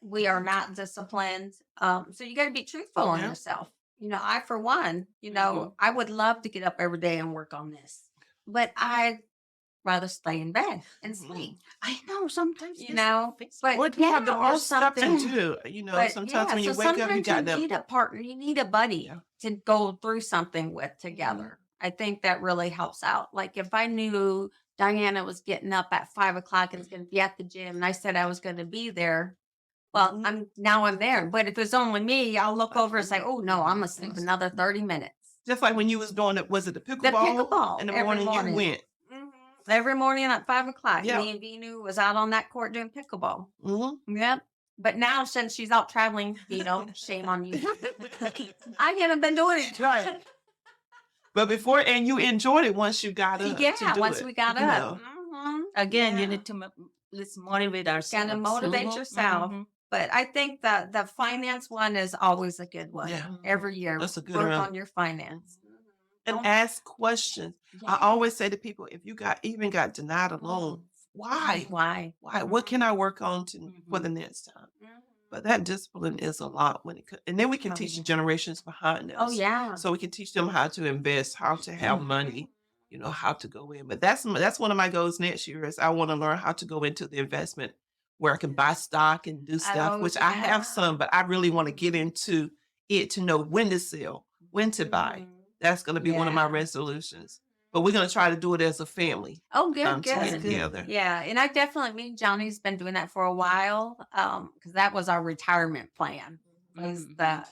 We are not disciplined. So you got to be truthful on Yeah. yourself. I, for one, I would love to get up every day and work on this, but I'd rather stay in bed and sleep. I know sometimes But What you have to or work stuff to something. do. But Sometimes when you so wake up, you sometimes got to. need a partner. You need a buddy Yeah. to go through something with together. I think that really helps out. Like if I knew Diana was getting up at 5 o'clock and was going to be at the gym, and I said I was going to be there. Well, I'm there. But if it's only me, I'll look over and say, "Oh no, I'm gonna sleep another 30 minutes." Just like when you was doing it, was it the The pickleball? pickleball In the every morning, morning. you went. Every morning at 5 o'clock. Yeah. Me and Vinu was out on that court doing pickleball. Mm-hmm. Yep. But now since she's out traveling, shame on you. I haven't been doing it. Right. But before, and you enjoyed it once you got up. Yeah, to do once it, we got you up. know. Again, you Yeah. need to let's motivate ourselves. Gotta motivate yourself. But I think that the finance one is always a good one. Yeah. Every year. That's a good work one. on your finance. And Don't- ask questions. I Yeah. always say to people, if you got denied a loan, why? Why? Why? What can I work on for the next time? But that discipline is a lot when it comes, and then we can teach the generations behind us. Oh yeah. So we can teach them how to invest, how to have money, how to go in. But that's one of my goals next year is I want to learn how to go into the investment where I can buy stock and do stuff, Oh, which I have yeah. some, but I really want to get into it to know when to sell, when to buy. That's going to be one of my Yeah. resolutions. But we're going to try to do it as a family. Oh, good, To get good. together. Yeah, and I definitely, me and Johnny's been doing that for a while, because that was our retirement plan, was the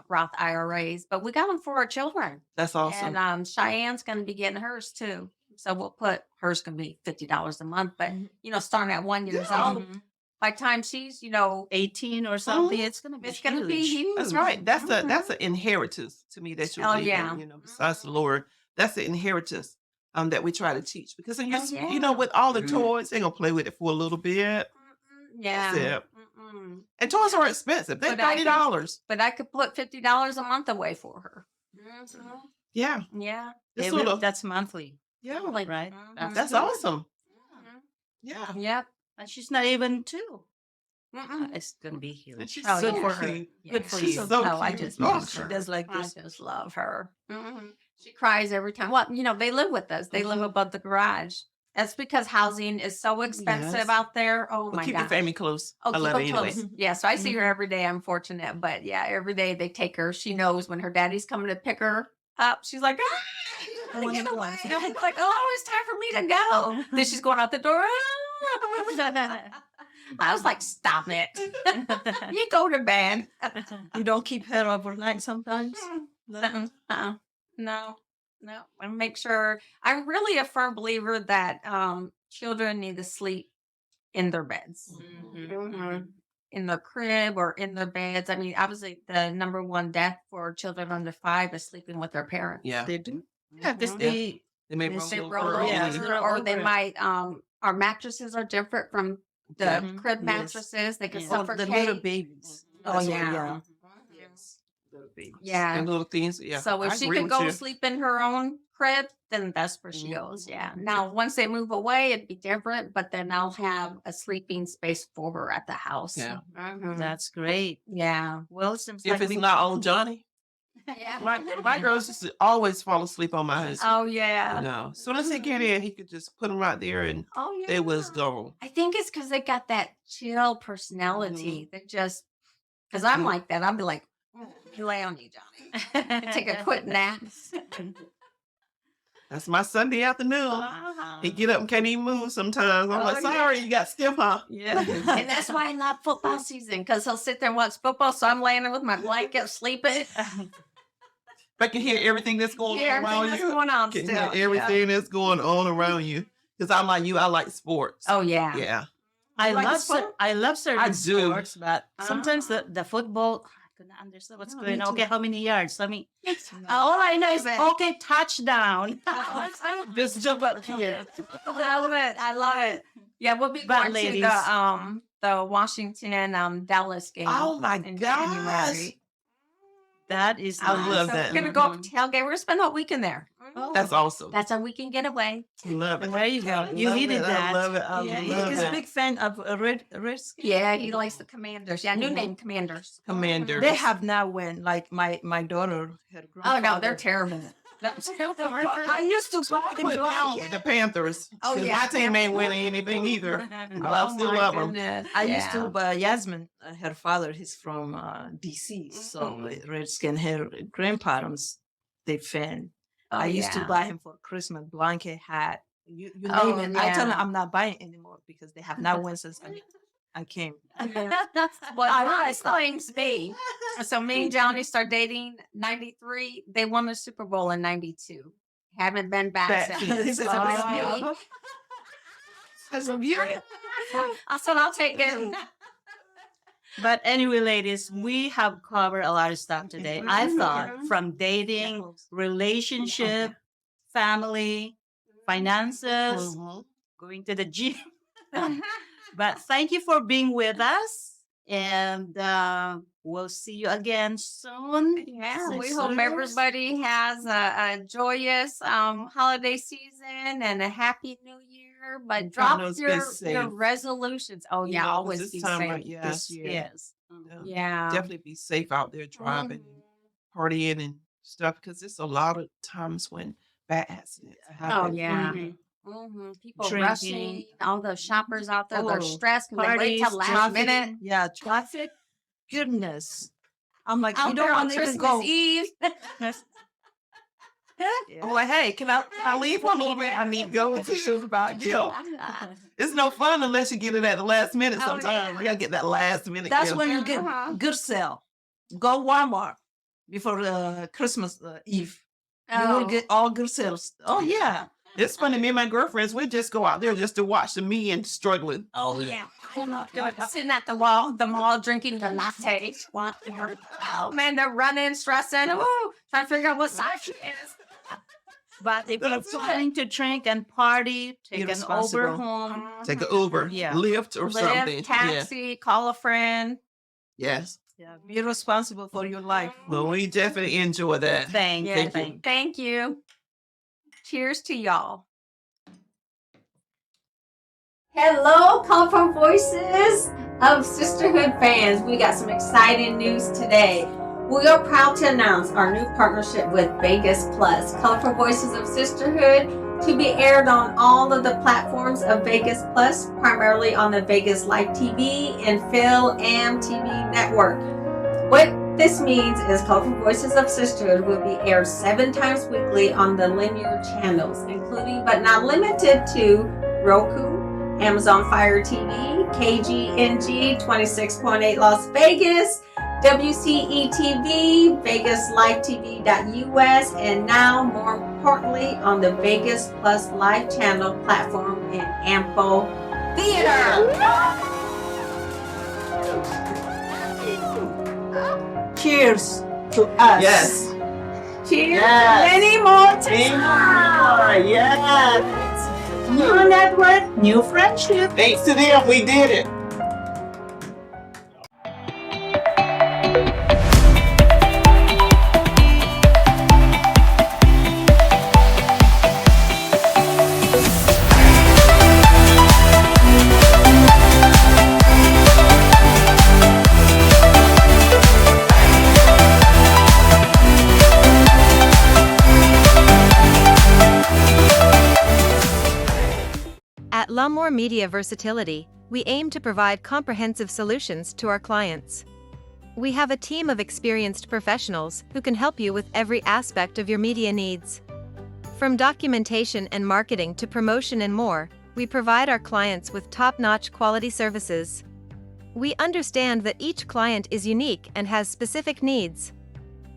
Roth IRAs. But we got them for our children, That's awesome. and Cheyenne's going to be getting hers too. So we'll put hers going to be $50 a month, but starting at 1 year old, by the time she's 18 or something, it's gonna be it's going to be huge. That's right. That's an inheritance to me that you're Oh, leaving, yeah. besides the Lord. That's the inheritance that we try to teach. Because then yeah. with all the toys, they're gonna play with it for a little bit. Yeah. That's it. And toys are expensive. They're But I $30. But I could put $50 a month away for her. Yeah. Yeah. This little, that's monthly, yeah. right? That's awesome. Yeah. Yep. And she's not even 2. It's gonna be huge. And she's Oh, so yeah. Good for her. cute. Good for She's you. so I cute. just Oh, love She her. does like I this. just love her. She cries every time. Well, they live with us. They live above the garage. That's because housing is so expensive Yes. out there. Oh Well, my keep your God. family close. Oh, I keep love her it anyway. close. Yeah, so I see her every day. I'm fortunate, but yeah, every day they take her. She knows when her daddy's coming to pick her up. She's like, I wanna get go. away. I'm like, oh, it's time for me to go. Then she's going out the door. I was like, stop it. You go to bed. You don't keep her overnight sometimes. No. I make sure. I'm really a firm believer that children need to sleep in their beds, in their crib or in their beds. I mean, obviously, the number one death for children under 5 is sleeping with their parents. Yeah. They do. Yeah, this Mhm. they They may They roll say over Roll early. Yeah. over, or they might. Our mattresses are different from the Yeah. crib Yes. mattresses. They can Oh, suffocate. the little babies. Oh, That's what- yeah. Yes. Little babies. Yeah. And little things. Yeah. So if I she agree could with go you. sleep in her own crib, then that's where she goes. Yeah. Now, once they move away, it'd be different, but then I'll have a sleeping space for her at the house. Yeah. That's great. Yeah. Well, it seems If like it's we not on Johnny, Yeah. my girls used to always fall asleep on my husband. Oh, yeah. No. As soon as they get in, he could just put them right there and Oh, yeah. they was gone. I think it's because they got that chill personality. They just, because I'm like that. I'll be like, you lay on you, Johnny. Take a quick nap. That's my Sunday afternoon. He get up and can't even move sometimes. I'm like, Oh, yeah. sorry, you got stiff, huh? Yeah. And that's why I love football season, because he'll sit there and watch football. So I'm laying there with my blanket, sleeping. But I can hear everything that's going Yeah, on around everything that's you. going on Can still. hear everything that's going on around you. Because I'm like you, I like sports. Oh, yeah. Yeah. I like love sport? I love certain I do. sports, but sometimes the football I couldn't understand what's No, going me on. Okay, too. how many yards? Let me. No. All I know is Love it. okay, touchdown. Just jump up here. I love it. I love it. Yeah, we'll be But going ladies- to the Washington Dallas game. Oh my in gosh. January. That is I nice. love So that. we're gonna go tailgate. We're gonna spend a weekend there. That's awesome. That's our weekend getaway. Love it. There you go. You Love needed it. that. I love it. I Yeah, love He's a it. big fan of Redskins. Yeah, he likes the Commanders. Yeah, new name Commanders. Commanders. They have now when like my daughter, her Oh grandfather. no, they're terrible. I used to buy them blankets. The Panthers. Oh, 'Cause yeah. my team ain't winning anything either. But I still my love them. goodness. I used Yeah. to buy Yasmin, her father, he's from DC. So Redskin, her grandparents, they fan. Oh, I used to yeah. buy him for Christmas blanket, hat. You Oh, name it. I tell yeah. them I'm not buying anymore because they have not won since I came. Well, my claims me. So me and Johnny started dating 93. They won the Super Bowl in 92. Haven't been back Back since. since. Oh. That's a beauty. I said I'll take it. But anyway, ladies, we have covered a lot of stuff today. I thought from dating, relationship, family, finances, going to the gym. But thank you for being with us. And we'll see you again soon. Yeah, we Sisters. hope everybody has a joyous holiday season and a happy new year. But And drop those be your safe. resolutions. Oh You yeah, know, 'cause always this be time safe right- yeah. this year. Yes. Yeah. Definitely be safe out there driving and partying and stuff because there's a lot of times when bad accidents Oh happen. yeah. Mhm. People Drinking. rushing, all the shoppers out there, they're Oh, stressed because they wait parties, till last traffic. minute. Yeah, traffic. Goodness. I'm like, Out you there don't on want to even Christmas go. Eve. I'm like, hey, can I leave for a little bit? I need to go and see about Jill. It's no fun unless you get it at the last minute Oh, sometimes. yeah. We gotta get that last minute. That's gift. when you get good sale. Go Walmart before Christmas Eve. You will Oh. get all good sales. Oh yeah. It's funny, me and my girlfriends, we just go out there just to watch the me and struggling. Oh yeah. Sitting at the mall drinking the latte. Oh man, they're running, stressing, trying to figure out what size she is. But if you're planning to drink and party, take an Uber Irresponsible. home. Take an Uber, Yeah. Lyft or something. Lyft, taxi, call a friend. Yeah. Yes. Yeah. Be responsible for your life. Well, we definitely enjoy that. Thank Yeah, you. thank you. Cheers to y'all. Hello, Colorful Voices of Sisterhood fans. We got some exciting news today. We are proud to announce our new partnership with Vegas Plus, Colorful Voices of Sisterhood, to be aired on all of the platforms of Vegas Plus, primarily on the Vegas Live TV and Phil Am TV network. What this means is Colorful Voices of Sisterhood will be aired 7 times weekly on the linear channels, including but not limited to Roku, Amazon Fire TV, KGNG 26.8 Las Vegas, WCETV, Vegas Live TV.us, and now more importantly on the Vegas Plus Live channel platform in Ample Theater. Cheers to us. Yes. Cheers! Yes. Many more to Anymore. Yes. New network, new friendship. Thanks to them, we did it. At L'Amour Media Versatility, we aim to provide comprehensive solutions to our clients. We have a team of experienced professionals who can help you with every aspect of your media needs. From documentation and marketing to promotion and more, we provide our clients with top-notch quality services. We understand that each client is unique and has specific needs.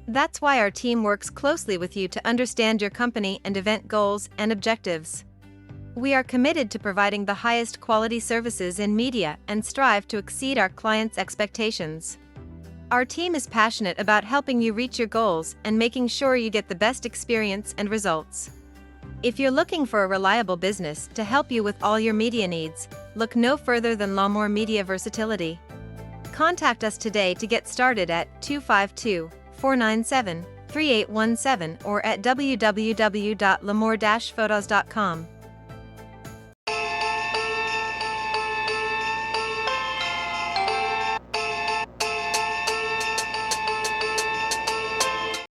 That's why our team works closely with you to understand your company and event goals and objectives. We are committed to providing the highest quality services in media and strive to exceed our clients' expectations. Our team is passionate about helping you reach your goals and making sure you get the best experience and results. If you're looking for a reliable business to help you with all your media needs, look no further than L'Amour Media Versatility. Contact us today to get started at 252-497-3817 or at www.lamour-photos.com.